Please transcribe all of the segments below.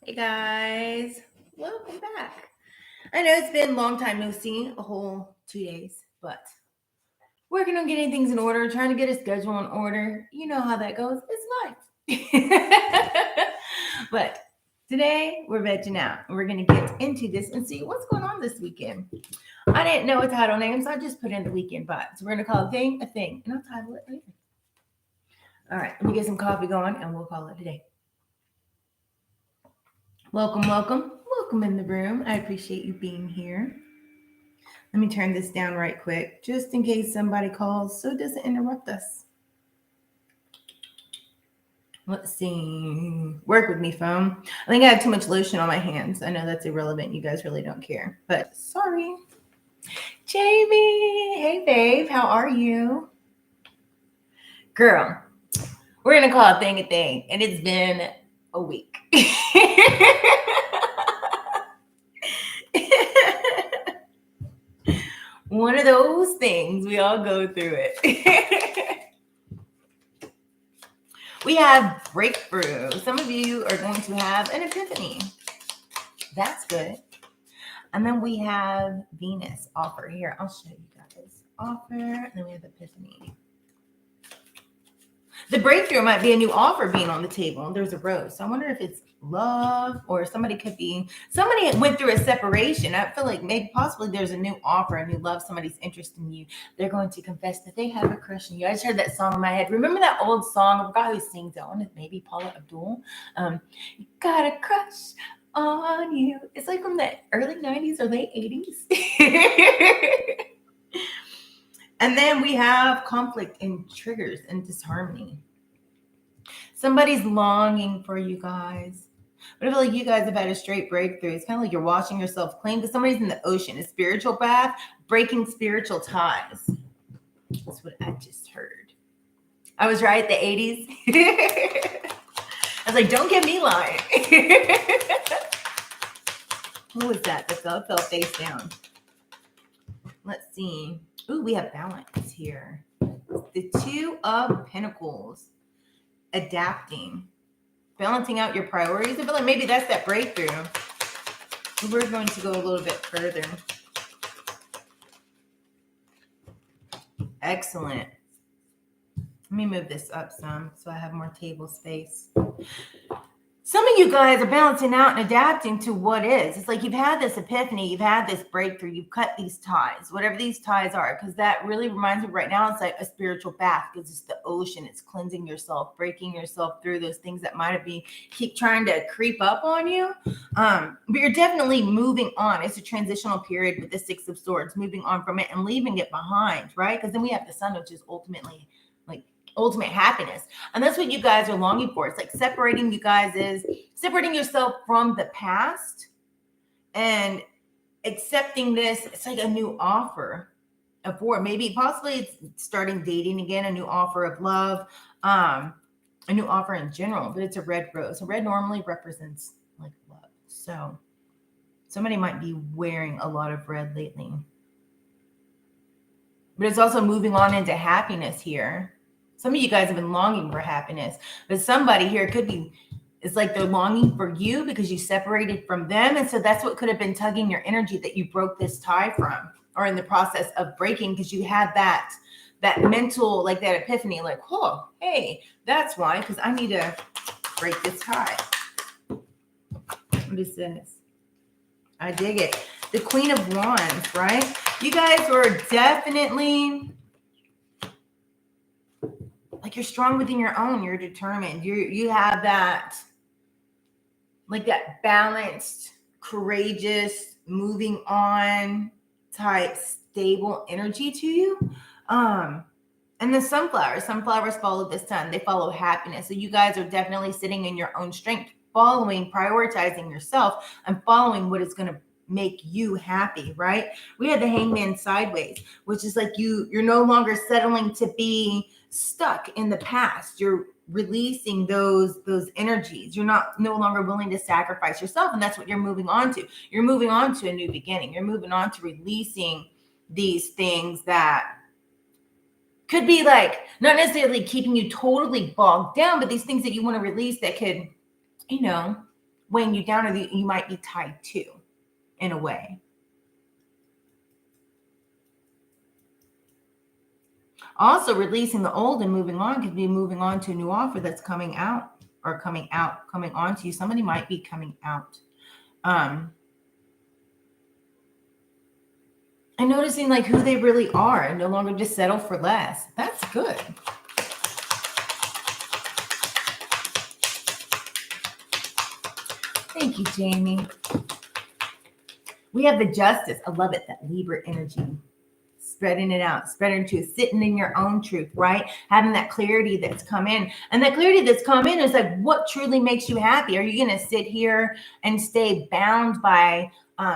Hey guys, welcome back. I know it's been a long time no see, a whole 2 days, but working on getting things in order, trying to get a schedule in order. You know how that goes. It's life. But today we're vegging out and we're going to get into this and see what's going on this weekend. I didn't know a title name, so I just put in the weekend vibe. So we're going to call a thing, and I'll title it later. All right, let me get some coffee going and we'll call it a day. Welcome in the room. I appreciate you being here. Let me turn this down right quick, just in case somebody calls, so it doesn't interrupt us. Let's see. Work with me, phone. I think I have too much lotion on my hands. I know that's irrelevant. You guys really don't care, but sorry. Jamie, hey babe, how are you? Girl, we're gonna call a thing, and it's been a week. One of those things, we all go through it. We have breakthrough. Some of you are going to have an epiphany. That's good. And then we have Venus offer here. I'll show you guys. Offer, and then we have epiphany. The breakthrough might be a new offer being on the table. There's a rose. So I wonder if it's love or somebody went through a separation. I feel like maybe possibly there's a new offer, a new love. Somebody's interested in you. They're going to confess that they have a crush on you. I just heard that song in my head. Remember that old song? I forgot who sings it. I wonder if maybe Paula Abdul. You got a crush on you. It's like from the early 90s or late 80s. And then we have conflict and triggers and disharmony. Somebody's longing for you guys. But I feel like you guys have had a straight breakthrough. It's kind of like you're washing yourself clean because somebody's in the ocean, a spiritual bath, breaking spiritual ties. That's what I just heard. I was right, the 80s. I was like, don't get me lying. Who was that? The fell face down. Let's see. Ooh, we have balance here. The Two of Pentacles. Adapting. Balancing out your priorities. I feel like maybe that's that breakthrough. We're going to go a little bit further. Excellent. Let me move this up some so I have more table space. Some of you guys are balancing out and adapting to what is. It's like you've had this epiphany, you've had this breakthrough, you've cut these ties, whatever these ties are, because that really reminds me right now, it's like a spiritual bath because it's the ocean. It's cleansing yourself, breaking yourself through those things that might have been keep trying to creep up on you. But you're definitely moving on. It's a transitional period with the Six of Swords, moving on from it and leaving it behind, right? Because then we have the Sun, which is ultimately like ultimate happiness. And that's what you guys are longing for. It's like separating you guys is separating yourself from the past and accepting this. It's like a new offer of war. Maybe possibly it's starting dating again, a new offer of love, a new offer in general, but it's a red rose. A red normally represents like love. So somebody might be wearing a lot of red lately. But it's also moving on into happiness here. Some of you guys have been longing for happiness, but somebody here could be, it's like they're longing for you because you separated from them. And so that's what could have been tugging your energy that you broke this tie from, or in the process of breaking, because you had that mental, like that epiphany, like, oh, hey, that's why, because I need to break this tie. What is this? I dig it. The Queen of Wands, right? You guys were definitely like you're strong within your own. You're determined. You have that, like that balanced, courageous, moving on type, stable energy to you. And the sunflowers follow the sun. They follow happiness. So you guys are definitely sitting in your own strength, prioritizing yourself and following what is going to make you happy, right? We had the Hangman sideways, which is like you're no longer settling to be stuck in the past. You're releasing those energies. You're no longer willing to sacrifice yourself, and that's what you're moving on to. You're moving on to a new beginning. You're moving on to releasing these things that could be like not necessarily keeping you totally bogged down, but these things that you want to release that could, weighing you down or that you might be tied to in a way. Also, releasing the old and moving on could be moving on to a new offer that's coming out or coming on to you. Somebody might be coming out. And noticing like who they really are and no longer just settle for less. That's good. Thank you, Jamie. We have the Justice. I love it. That Libra energy. Spreading it out, spreading to sitting in your own truth, right? Having that clarity that's come in. And that clarity that's come in is like, what truly makes you happy? Are you going to sit here and stay bound by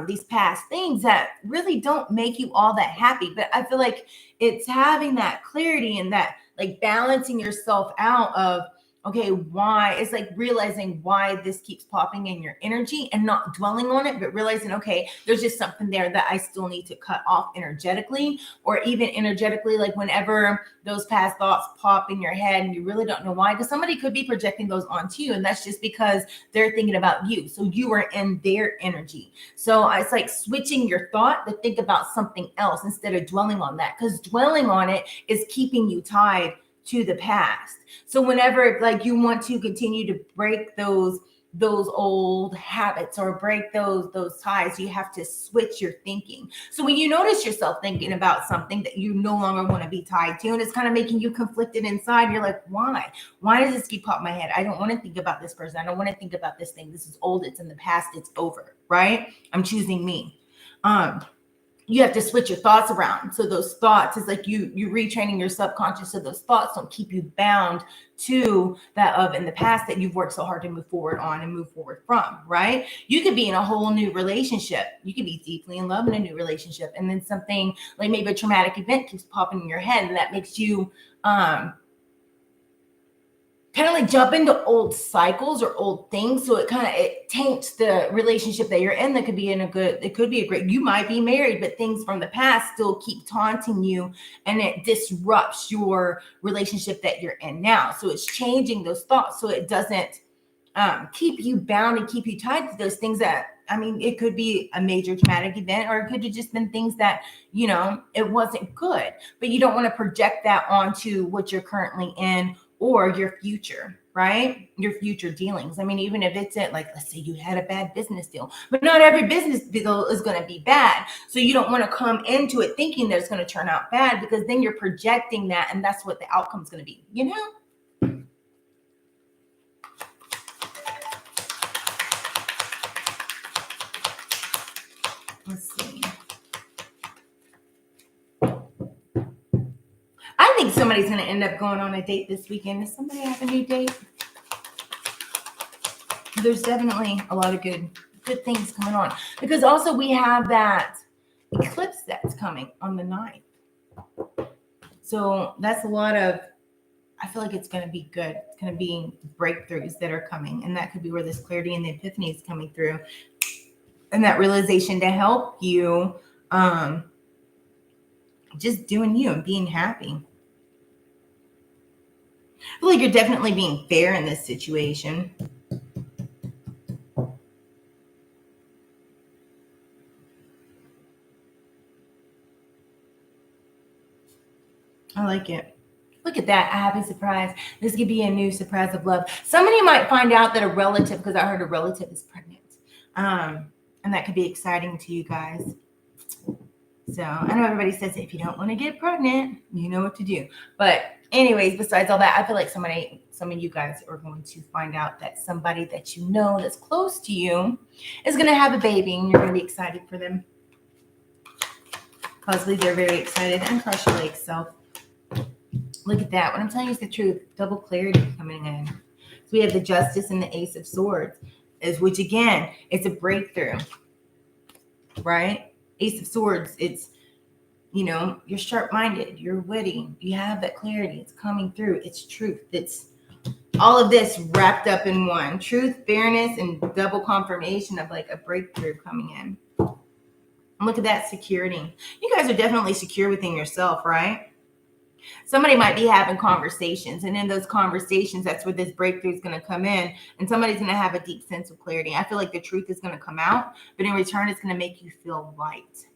these past things that really don't make you all that happy? But I feel like it's having that clarity and that like balancing yourself out of, okay, why? It's like realizing why this keeps popping in your energy and not dwelling on it, but realizing, okay, there's just something there that I still need to cut off energetically, or even energetically, like whenever those past thoughts pop in your head and you really don't know why, because somebody could be projecting those onto you. And that's just because they're thinking about you. So you are in their energy. So it's like switching your thought to think about something else instead of dwelling on that, because dwelling on it is keeping you tied to the past. So whenever like you want to continue to break those old habits or break those ties, you have to switch your thinking. So when you notice yourself thinking about something that you no longer want to be tied to, and it's kind of making you conflicted inside, you're like, why does this keep popping my head? I don't want to think about this person. I don't want to think about this thing. This is old. It's in the past. It's over, right? I'm choosing me. You have to switch your thoughts around. So those thoughts is like you retraining your subconscious so those thoughts don't keep you bound to that of in the past that you've worked so hard to move forward on and move forward from, right? You could be in a whole new relationship. You could be deeply in love in a new relationship. And then something like maybe a traumatic event keeps popping in your head and that makes you kind of like jump into old cycles or old things. So it taints the relationship that you're in. That could be it could be a great, you might be married, but things from the past still keep taunting you and it disrupts your relationship that you're in now. So it's changing those thoughts so it doesn't keep you bound and keep you tied to those things that, I mean, it could be a major traumatic event or it could have just been things that, you know, it wasn't good, but you don't want to project that onto what you're currently in or your future, right? Your future dealings. I mean, even if it's like, let's say you had a bad business deal, but not every business deal is going to be bad. So you don't want to come into it thinking that it's going to turn out bad because then you're projecting that and that's what the outcome is going to be, you know? Let's see. I think somebody's going to end up going on a date this weekend. Does somebody have a new date? There's definitely a lot of good things coming on because also we have that eclipse that's coming on the 9th. So that's a lot of, I feel like it's going to be good. It's going to be breakthroughs that are coming. And that could be where this clarity and the epiphany is coming through. And that realization to help you just doing you and being happy. I feel like you're definitely being fair in this situation. I like it. Look at that. A happy surprise. This could be a new surprise of love. Somebody might find out that a relative, because I heard a relative is pregnant. And that could be exciting to you guys. So I know everybody says if you don't want to get pregnant, you know what to do. But anyways, besides all that, I feel like some of you guys are going to find out that somebody that you know that's close to you is going to have a baby and you're going to be excited for them. Possibly they're very excited and crush your legs. So look at that. What I'm telling you is the truth. Double clarity coming in. So we have the Justice and the Ace of Swords, which again, it's a breakthrough, right? Ace of Swords, it's, you know, you're sharp-minded, you're witty, you have that clarity, it's coming through, it's truth, it's all of this wrapped up in one. Truth, fairness, and double confirmation of like a breakthrough coming in. And look at that security. You guys are definitely secure within yourself, right? Somebody might be having conversations, and in those conversations, that's where this breakthrough is going to come in, and somebody's going to have a deep sense of clarity. I feel like the truth is going to come out, but in return, it's going to make you feel light.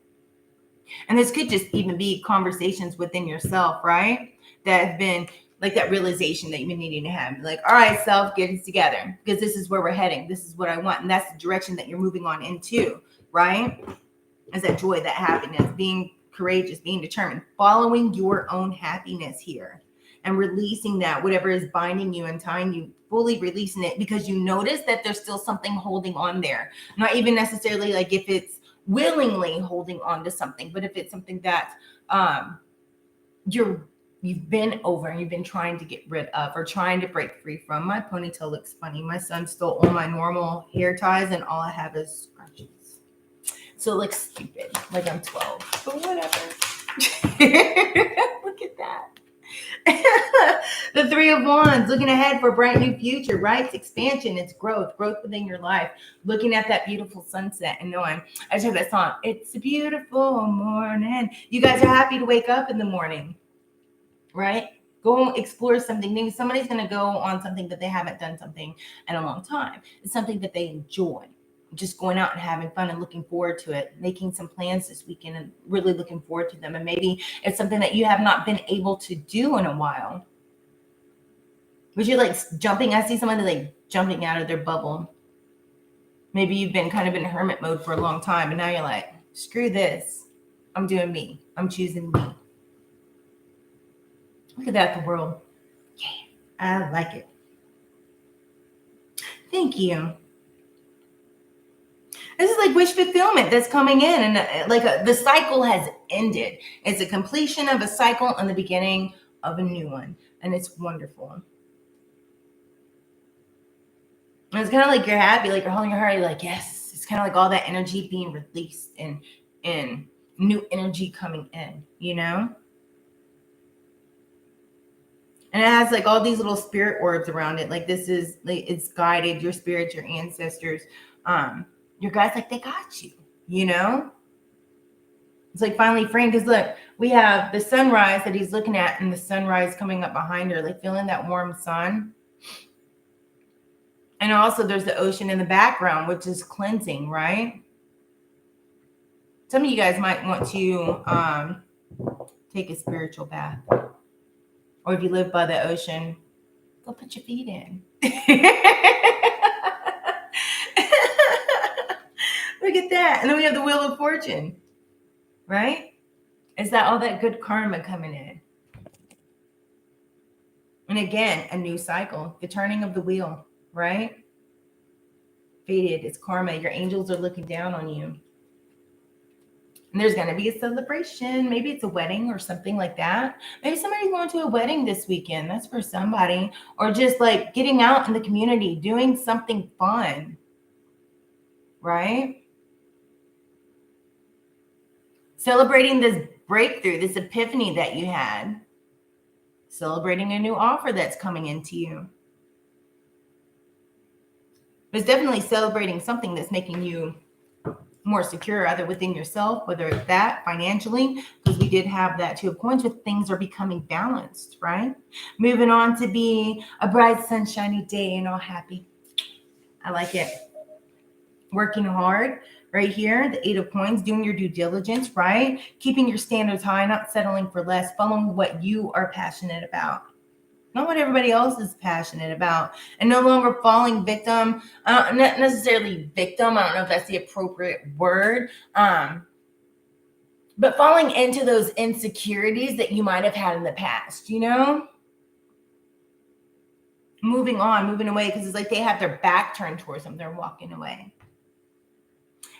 And this could just even be conversations within yourself, right? That have been like that realization that you've been needing to have. Like, all right, self, get it together, because this is where we're heading. This is what I want. And that's the direction that you're moving on into, right? Is that joy, that happiness, being courageous, being determined, following your own happiness here and releasing that, whatever is binding you and tying you, fully releasing it, because you notice that there's still something holding on there. Not even necessarily like if it's willingly holding on to something, but if it's something that you've been over and you've been trying to get rid of or trying to break free from. My ponytail looks funny. My son stole all my normal hair ties and all I have is scrunchies. So it looks stupid, like I'm 12, but whatever. Look at that. The Three of Wands, looking ahead for a bright new future, right? It's expansion, it's growth within your life. Looking at that beautiful sunset and knowing, I just heard that song, it's a beautiful morning. You guys are happy to wake up in the morning, right? Go explore something new. Somebody's going to go on something that they haven't done something in a long time. It's something that they enjoy. Just going out and having fun and looking forward to it, making some plans this weekend and really looking forward to them. And maybe it's something that you have not been able to do in a while. Would you like jumping? I see somebody like jumping out of their bubble. Maybe you've been kind of in hermit mode for a long time, and now you're like, screw this. I'm doing me. I'm choosing me. Look at that, the world. Yeah, I like it. Thank you. This is like wish fulfillment that's coming in, and the cycle has ended. It's a completion of a cycle and the beginning of a new one, and it's wonderful. And it's kind of like you're happy, like you're holding your heart, you're like, yes. It's kind of like all that energy being released and new energy coming in, you know? And it has like all these little spirit orbs around it. Like this is like it's guided, your spirits, your ancestors, your guys, like they got you, you know? It's like finally framed, because look, we have the sunrise that he's looking at and the sunrise coming up behind her, like feeling that warm sun. And also there's the ocean in the background, which is cleansing, right? Some of you guys might want to take a spiritual bath. Or if you live by the ocean, go put your feet in. Look at that. And then we have the Wheel of Fortune, right? Is that all that good karma coming in? And again, a new cycle, the turning of the wheel, right? Fated, it's karma. Your angels are looking down on you. And there's going to be a celebration. Maybe it's a wedding or something like that. Maybe somebody's going to a wedding this weekend. That's for somebody. Or just like getting out in the community, doing something fun, right? Celebrating this breakthrough, this epiphany that you had. Celebrating a new offer that's coming into you. It's definitely celebrating something that's making you more secure, either within yourself, whether it's that financially, because we did have that Two of Coins, with things are becoming balanced, right? Moving on to be a bright, sunshiny day and all happy. I like it. Working hard right here, the Eight of Coins, doing your due diligence, right? Keeping your standards high, not settling for less, following what you are passionate about. Not what everybody else is passionate about, and no longer falling victim. Not necessarily victim. I don't know if that's the appropriate word. But falling into those insecurities that you might have had in the past, you know? Moving on, moving away, because it's like they have their back turned towards them. They're walking away.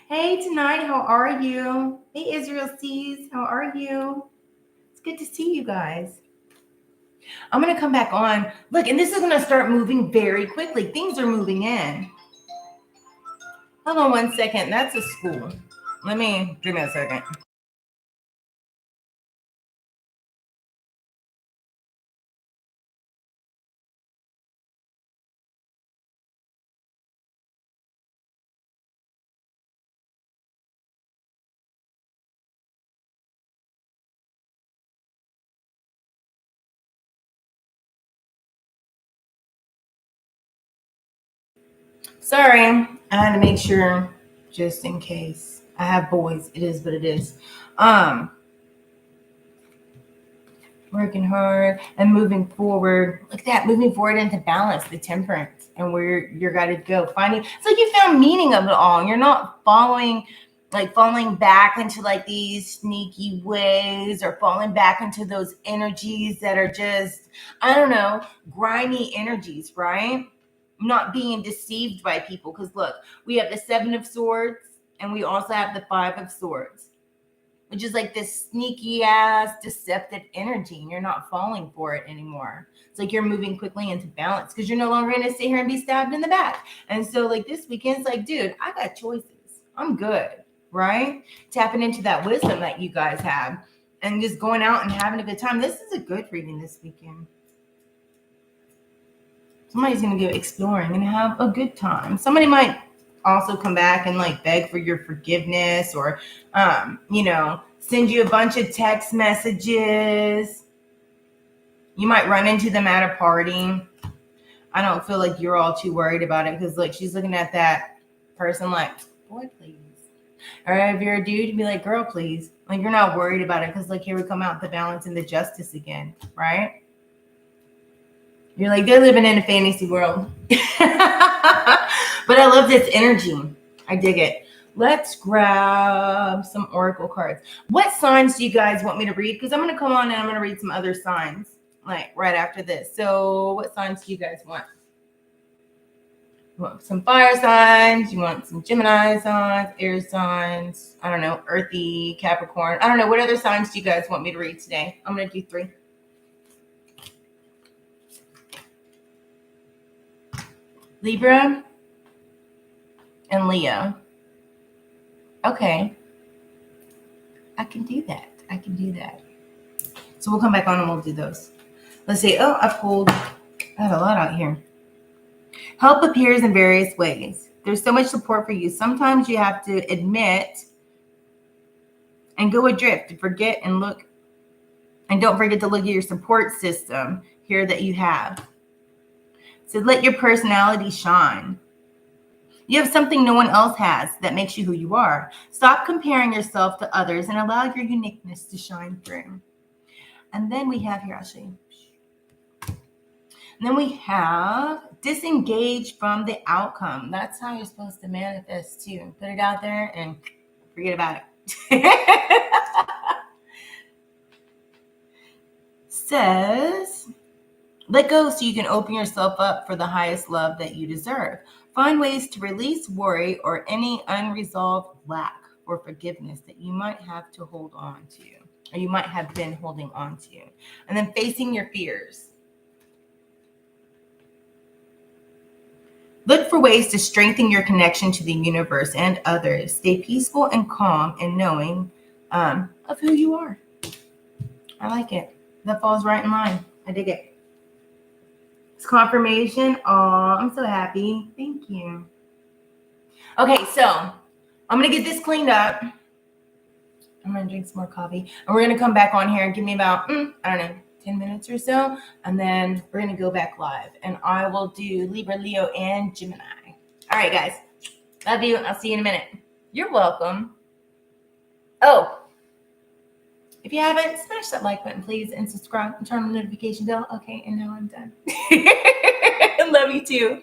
Hey, tonight, how are you? Hey, Israel Seas, how are you? It's good to see you guys. I'm going to come back on. Look, and this is going to start moving very quickly. Things are moving in. Hold on 1 second. That's a school. Give me a second. Sorry, I had to make sure just in case. I have boys. It is what it is. Working hard and moving forward. Look at that, moving forward into balance, the temperance, and where you're got to go. Finding, it's like you found meaning of it all. You're not falling back into like these sneaky ways or falling back into those energies that are just, I don't know, grimy energies, right? Not being deceived by people. Because look, we have the 7 of Swords and we also have the 5 of Swords, which is like this sneaky ass deceptive energy, and you're not falling for it anymore. It's like you're moving quickly into balance because you're no longer going to sit here and be stabbed in the back. And so like this weekend's like, dude, I got choices. I'm good, right? Tapping into that wisdom that you guys have and just going out and having a good time. This is a good reading this weekend. Somebody's going to go exploring and have a good time. Somebody might also come back and like beg for your forgiveness or, send you a bunch of text messages. You might run into them at a party. I don't feel like you're all too worried about it because, like, she's looking at that person like, boy, please. Or if you're a dude, you'd be like, girl, please. Like, you're not worried about it because, like, here we come out the balance and the justice again, right? You're like, they're living in a fantasy world. But I love this energy. I dig it. Let's grab some oracle cards. What signs do you guys want me to read? Because I'm going to come on and I'm going to read some other signs like right after this. So what signs do you guys want? You want some fire signs? You want some Gemini signs, Aries signs? I don't know, earthy, Capricorn. I don't know. What other signs do you guys want me to read today? I'm going to do 3. Libra and Leo. Okay. I can do that. So we'll come back on and we'll do those. Let's see. Oh, I have a lot out here. Help appears in various ways. There's so much support for you. Sometimes you have to admit and go adrift to forget and look. And don't forget to look at your support system here that you have. So let your personality shine. You have something no one else has that makes you who you are. Stop comparing yourself to others and allow your uniqueness to shine through. And then we have here, I'll show you. And then we have disengage from the outcome. That's how you're supposed to manifest too. Put it out there and forget about it. Says, let go so you can open yourself up for the highest love that you deserve. Find ways to release worry or any unresolved lack or forgiveness that you might have to hold on to, or you might have been holding on to. And then facing your fears. Look for ways to strengthen your connection to the universe and others. Stay peaceful and calm in knowing of who you are. I like it. That falls right in line. I dig it. It's confirmation. Oh, I'm so happy. Thank you. Okay, so I'm going to get this cleaned up. I'm going to drink some more coffee. And we're going to come back on here and give me about, 10 minutes or so. And then we're going to go back live. And I will do Libra, Leo, and Gemini. All right, guys. Love you. I'll see you in a minute. You're welcome. Oh, if you haven't, smash that like button, please, and subscribe and turn on the notification bell. Okay, and now I'm done. Love you too.